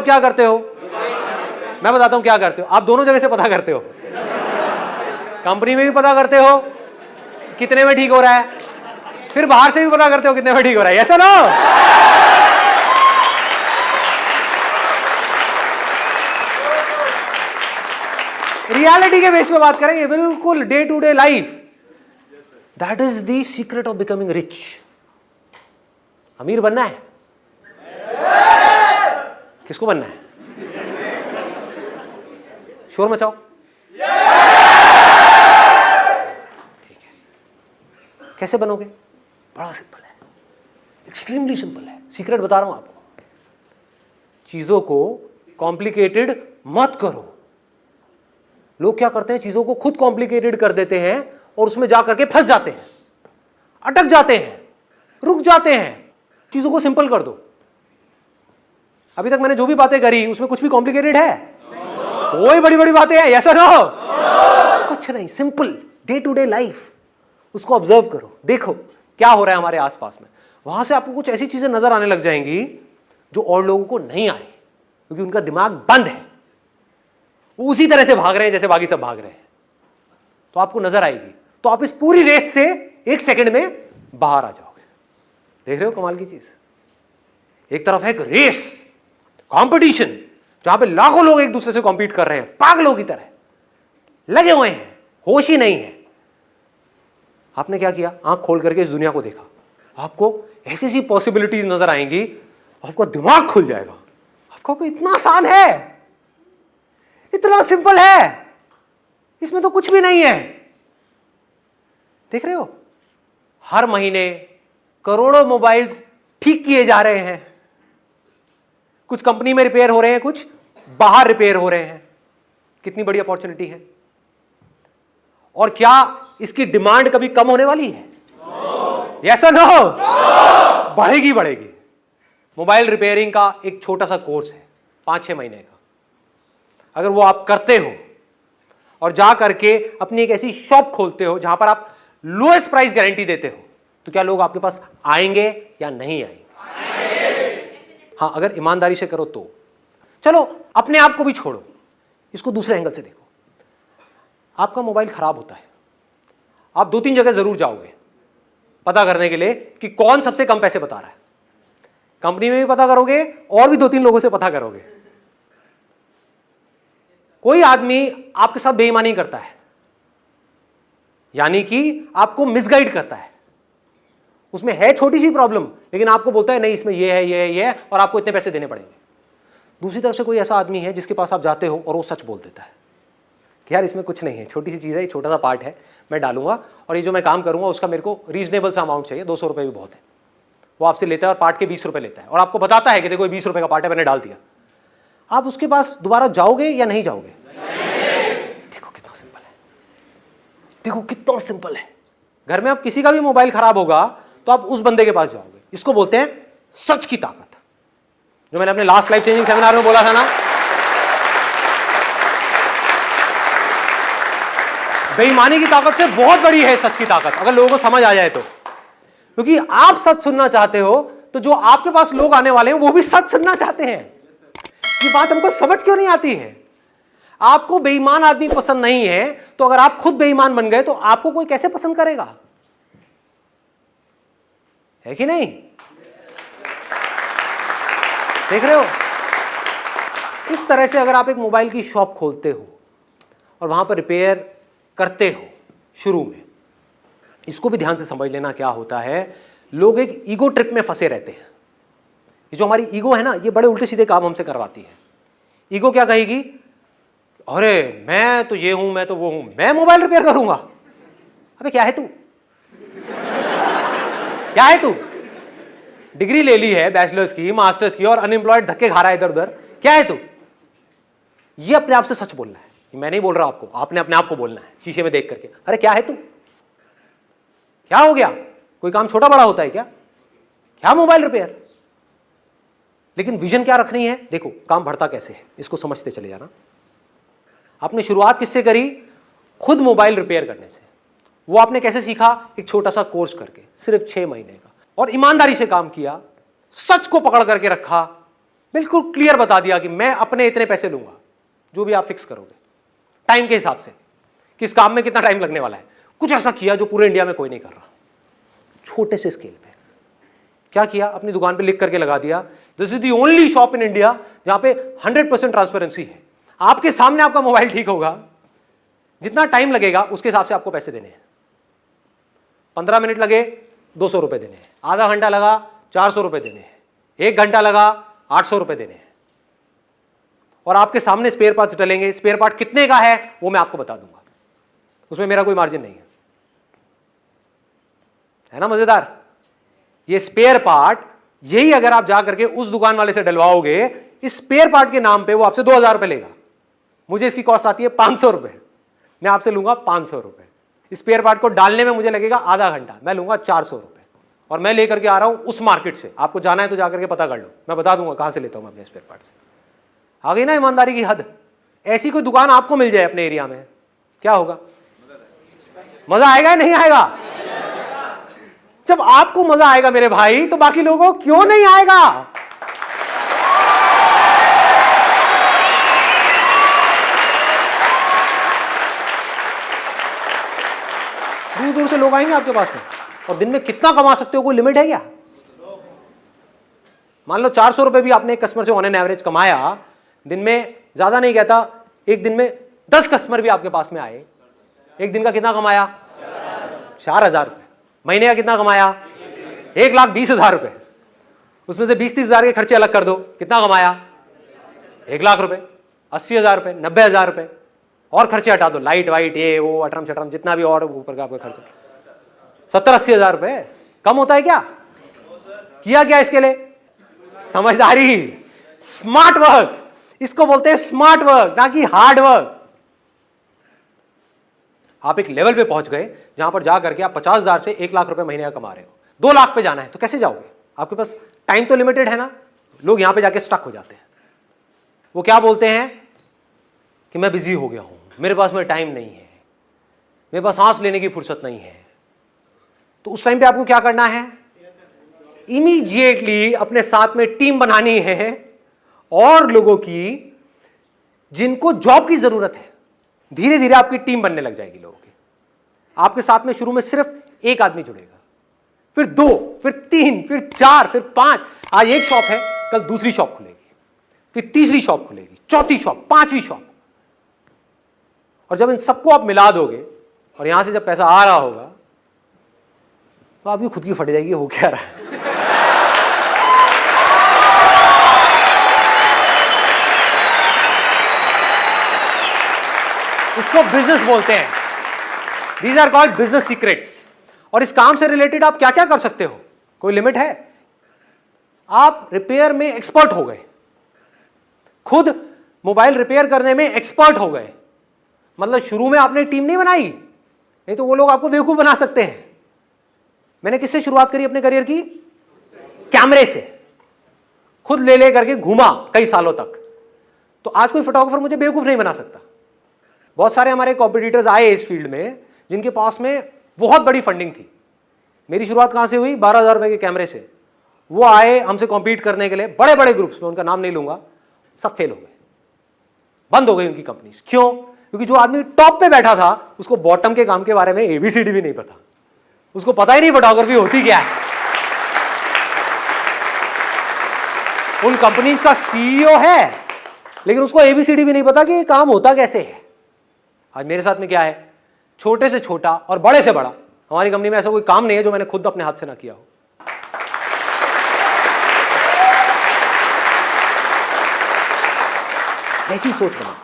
आप क्या करते हो? मैं बताता हूं क्या करते हो। आप दोनों जगह से पता करते हो, कंपनी में भी पता करते हो कितने में ठीक हो रहा है, फिर बाहर से भी पता करते हो कितने में ठीक हो रहा है। ऐसा ना रियलिटी के बेस पे बात करेंगे, बिल्कुल day to day life. That is the secret of becoming rich. अमीर बनना है? किसको बनना है? शोर मचाओ। ठीक है, कैसे बनोगे? बड़ा सिंपल है, एक्सट्रीमली सिंपल है। सीक्रेट बता रहा हूं आपको। चीजों को कॉम्प्लिकेटेड मत करो। लोग क्या करते हैं, चीजों को खुद कॉम्प्लिकेटेड कर देते हैं और उसमें जाकर के फंस जाते हैं, अटक जाते हैं, रुक जाते हैं। चीजों को सिंपल कर दो। अभी तक मैंने जो भी बातें करी उसमें कुछ भी कॉम्प्लिकेटेड है? कोई बड़ी बड़ी बातें हैं? यस और नो? कुछ नहीं, simple day to day life. उसको ऑब्जर्व करो, देखो क्या हो रहा है हमारे आसपास में। वहां से आपको कुछ ऐसी चीजें नजर आने लग जाएंगी जो और लोगों को नहीं आ रही, क्योंकि उनका दिमाग बंद है, वो उसी तरह से भाग रहे हैं जैसे बाकी सब भाग रहे हैं। तो आपको नजर आएगी, तो आप इस पूरी रेस से 1 सेकंड में बाहर आ जाओगे। देख रहे हो कमाल की चीज? एक तरफ है एक रेस, कंपटीशन, जहां पे लाखों लोग एक दूसरे से कॉम्पीट कर रहे हैं, पागलों की तरह लगे हुए हैं, होश ही नहीं है। आपने क्या किया? आंख खोल करके इस दुनिया को देखा। आपको ऐसी ऐसी पॉसिबिलिटीज नजर आएंगी, आपका दिमाग खुल जाएगा। आपको इतना आसान है, इतना सिंपल है, इसमें तो कुछ भी नहीं है। देख रहे हो, हर महीने करोड़ों मोबाइल्स ठीक किए जा रहे हैं। कुछ कंपनी में रिपेयर हो रहे हैं, कुछ बाहर रिपेयर हो रहे हैं। कितनी बड़ी अपॉर्चुनिटी है। और क्या इसकी डिमांड कभी कम होने वाली है? यस और नो? बढ़ेगी बढ़ेगी। मोबाइल रिपेयरिंग का एक छोटा सा कोर्स है 5-6 महीने का। अगर वो आप करते हो और जा करके अपनी एक ऐसी शॉप खोलते हो जहां पर आप लोएस्ट प्राइस गारंटी देते हो, तो क्या लोग आपके पास आएंगे या नहीं आएंगे? हाँ, अगर ईमानदारी से करो तो। चलो अपने आप को भी छोड़ो, इसको दूसरे एंगल से देखो। आपका मोबाइल खराब होता है, आप 2-3 जगह जरूर जाओगे पता करने के लिए कि कौन सबसे कम पैसे बता रहा है। कंपनी में भी पता करोगे और भी 2-3 लोगों से पता करोगे। कोई आदमी आपके साथ बेईमानी करता है, यानी कि आपको मिसगाइड करता है। उसमें है छोटी सी प्रॉब्लम, लेकिन आपको बोलता है नहीं इसमें ये है, ये है, ये है, और आपको इतने पैसे देने पड़ेंगे। दूसरी तरफ से कोई ऐसा आदमी है जिसके पास आप जाते हो और वो सच बोल देता है कि यार इसमें कुछ नहीं है, छोटी सी चीज़ है, ये छोटा सा पार्ट है, मैं डालूंगा और ये जो मैं काम करूंगा उसका मेरे को रीजनेबल सा अमाउंट चाहिए, 200 रुपये भी बहुत है। वो आपसे लेता है और पार्ट के 20 रुपये लेता है और आपको बताता है कि देखो 20 रुपये का पार्ट है, मैंने डाल दिया। आप उसके पास दोबारा जाओगे या नहीं जाओगे? देखो कितना सिंपल है, देखो कितना सिंपल है। घर में आप किसी का भी मोबाइल खराब होगा तो आप उस बंदे के पास जाओगे। इसको बोलते हैं सच की ताकत, जो मैंने अपने लास्ट लाइफ चेंजिंग सेमिनार में बोला था ना। बेईमानी की ताकत से बहुत बड़ी है सच की ताकत, अगर लोगों को समझ आ जाए तो। क्योंकि आप सच सुनना चाहते हो तो जो आपके पास लोग आने वाले हैं वो भी सच सुनना चाहते हैं। ये बात हमको समझ क्यों नहीं आती है? आपको बेईमान आदमी पसंद नहीं है, तो अगर आप खुद बेईमान बन गए तो आपको कोई कैसे पसंद करेगा? है कि नहीं? देख रहे हो? इस तरह से अगर आप एक मोबाइल की शॉप खोलते हो और वहां पर रिपेयर करते हो शुरू में, इसको भी ध्यान से समझ लेना क्या होता है। लोग एक ईगो ट्रिप में फंसे रहते हैं। ये जो हमारी ईगो है ना, ये बड़े उल्टे सीधे काम हमसे करवाती है। ईगो क्या कहेगी? अरे मैं तो ये हूं, मैं तो वो हूं, मैं मोबाइल रिपेयर करूंगा। अबे क्या है तू? क्या है तू? डिग्री ले ली है बैचलर्स की, मास्टर्स की, और अनएम्प्लॉयड धक्के खा रहा है इधर उधर। क्या है तू? ये अपने आप से सच बोलना है। मैं नहीं बोल रहा आपको, आपने अपने आप को बोलना है शीशे में देख करके। अरे क्या है तू? क्या हो गया? कोई काम छोटा बड़ा होता है क्या? क्या मोबाइल रिपेयर? लेकिन विजन क्या रखनी है? देखो काम बढ़ता कैसे है, इसको समझते चले जाना। आपने शुरुआत किससे करी? खुद मोबाइल रिपेयर करने से। वो आपने कैसे सीखा? एक छोटा सा कोर्स करके, सिर्फ 6 महीने का, और ईमानदारी से काम किया, सच को पकड़ करके रखा, बिल्कुल क्लियर बता दिया कि मैं अपने इतने पैसे लूंगा, जो भी आप फिक्स करोगे टाइम के हिसाब से, किस काम में कितना टाइम लगने वाला है। कुछ ऐसा किया जो पूरे इंडिया में कोई नहीं कर रहा, छोटे से स्केल पे। क्या किया, अपनी दुकान पे लिख करके लगा दिया, this is the only shop in India जहां पे 100% ट्रांसपेरेंसी है। आपके सामने आपका मोबाइल ठीक होगा, जितना टाइम लगेगा उसके हिसाब से आपको पैसे देने हैं। 15 मिनट लगे 200 रुपए देने हैं, आधा घंटा लगा 400 रुपए देने हैं, 1 घंटा लगा 800 रुपए देने हैं। और आपके सामने स्पेयर पार्ट्स डलेंगे, स्पेयर पार्ट कितने का है वो मैं आपको बता दूंगा, उसमें मेरा कोई मार्जिन नहीं है ना। मजेदार। ये स्पेयर पार्ट, यही अगर आप जा करके उस दुकान वाले से डलवाओगे, इस स्पेयर पार्ट के नाम पे वो आपसे 2000 रुपए लेगा। मुझे इसकी कॉस्ट आती है 500 रुपए, मैं आपसे लूंगा 500 रुपए। स्पेयर पार्ट को डालने में मुझे लगेगा आधा घंटा, मैं लूंगा 400 रुपए। और मैं लेकर के आ रहा हूं उस मार्केट से, आपको जाना है तो जाकर के पता कर लो, मैं बता दूंगा कहां से लेता हूं मैं अपने स्पेयर पार्ट से। आ गई ना ईमानदारी की हद। ऐसी कोई दुकान आपको मिल जाए अपने एरिया में, क्या होगा? मजा आएगा या नहीं आएगा? जब आपको मजा आएगा मेरे भाई, तो बाकी लोगों को क्यों नहीं आएगा? दूर दूर से लोग आएंगे आपके पास में। और दिन में कितना कमा सकते हो, कोई लिमिट है क्या? मान लो 400 रुपए भी आपने एक कस्टमर से ऑन एन एवरेज कमाया, दिन में, ज्यादा नहीं कहता, एक दिन में 10 कस्टमर भी आपके पास में आए, एक दिन का कितना कमाया? 4000 रुपए। महीने का कितना कमाया? 1,20,000 रुपए। उसमें से 20-30 हजार के खर्चे अलग कर दो, कितना कमाया? 1 लाख रुपए। 80,000 रुपए, 90,000 रुपए, और खर्चे हटा दो, लाइट वाइट ये वो अटरम शटरम जितना भी और ऊपर का आपका खर्चा, 70-80 हजार रुपए। कम होता है क्या? किया क्या इसके लिए? समझदारी, स्मार्ट वर्क। इसको बोलते हैं स्मार्ट वर्क, ना कि हार्ड वर्क। आप एक लेवल पे पहुंच गए जहां पर जाकर के आप 50,000 से 1 लाख रुपए महीने का कमा रहे हो, 2 लाख पे जाना है तो कैसे जाओगे? आपके पास टाइम तो लिमिटेड है ना। लोग यहां पे जाके स्टक हो जाते हैं। वो क्या बोलते हैं कि मैं बिजी हो गया हूं, मेरे पास में टाइम नहीं है, मेरे पास सांस लेने की फुर्सत नहीं है। तो उस टाइम पे आपको क्या करना है? इमीडिएटली अपने साथ में टीम बनानी है और लोगों की जिनको जॉब की जरूरत है। धीरे धीरे आपकी टीम बनने लग जाएगी लोगों की। आपके साथ में शुरू में सिर्फ एक आदमी जुड़ेगा, फिर 2, फिर 3, फिर 4, फिर 5। आज एक शॉप है, कल दूसरी शॉप खुलेगी, फिर तीसरी शॉप खुलेगी, चौथी शॉप, 5वीं शॉप। और जब इन सबको आप मिला दोगे और यहां से जब पैसा आ रहा होगा तो आपकी खुद की फट जाएगी, हो क्या रहा है। इसको बिजनेस बोलते हैं। These are called business secrets. और इस काम से रिलेटेड आप क्या क्या कर सकते हो, कोई लिमिट है? आप रिपेयर में एक्सपर्ट हो गए, खुद मोबाइल रिपेयर करने में एक्सपर्ट हो गए। मतलब शुरू में आपने टीम नहीं बनाई, नहीं तो वो लोग आपको बेवकूफ बना सकते हैं। मैंने किससे शुरुआत करी अपने करियर की? कैमरे से। खुद ले ले करके घूमा कई सालों तक। तो आज कोई फोटोग्राफर मुझे बेवकूफ नहीं बना सकता। बहुत सारे हमारे कॉम्पिटिटर्स आए इस फील्ड में जिनके पास में बहुत बड़ी फंडिंग थी। मेरी शुरुआत कहां से हुई? 12,000 रुपए के कैमरे से। वो आए हमसे कॉम्पीट करने के लिए, बड़े बड़े ग्रुप्स में, उनका नाम नहीं लूंगा, सब फेल हो गए, बंद हो गई उनकी कंपनी। क्यों? क्योंकि जो आदमी टॉप पे बैठा था उसको बॉटम के काम के बारे में एबीसीडी भी नहीं पता, उसको पता ही नहीं फोटोग्राफी होती क्या है। उन कंपनीज का सीईओ है लेकिन उसको एबीसीडी भी नहीं पता कि ये काम होता कैसे है। आज मेरे साथ में क्या है, छोटे से छोटा और बड़े से बड़ा, हमारी कंपनी में ऐसा कोई काम नहीं है जो मैंने खुद अपने हाथ से ना किया हो। ऐसी सोच बना,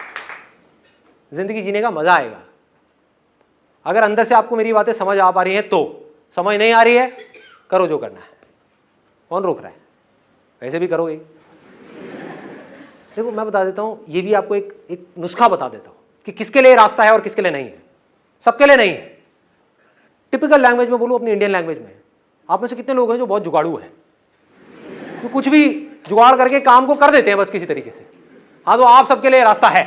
जिंदगी जीने का मजा आएगा। अगर अंदर से आपको मेरी बातें समझ आ पा रही हैं तो, समझ नहीं आ रही है करो जो करना है, कौन रोक रहा है? वैसे भी करोगे। देखो मैं बता देता हूं, ये भी आपको एक नुस्खा बता देता हूं कि किसके लिए रास्ता है और किसके लिए नहीं है। सबके लिए नहीं है। टिपिकल लैंग्वेज में बोलूं, अपनी इंडियन लैंग्वेज में, आप में से कितने लोग हैं जो बहुत जुगाड़ू हैं, तो कुछ भी जुगाड़ करके काम को कर देते हैं बस किसी तरीके से? हाँ, तो आप सबके लिए रास्ता है।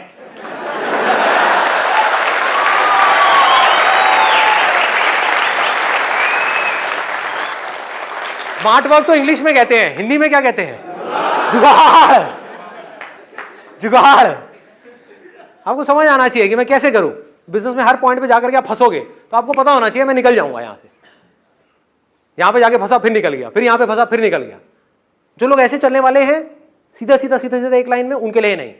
स्मार्ट वर्क तो इंग्लिश में कहते हैं, हिंदी में क्या कहते हैं? जुगाड़। जुगाड़। आपको समझ आना चाहिए कि मैं कैसे करूं। बिजनेस में हर पॉइंट पे जाकर के आप फंसोगे तो आपको पता होना चाहिए मैं निकल जाऊंगा यहां से, यहां पे जाके फंसा फिर निकल गया, फिर यहां पे फंसा फिर निकल गया। जो लोग ऐसे चलने वाले हैं सीधा सीधा सीधा सीधा एक लाइन में, उनके लिए नहीं।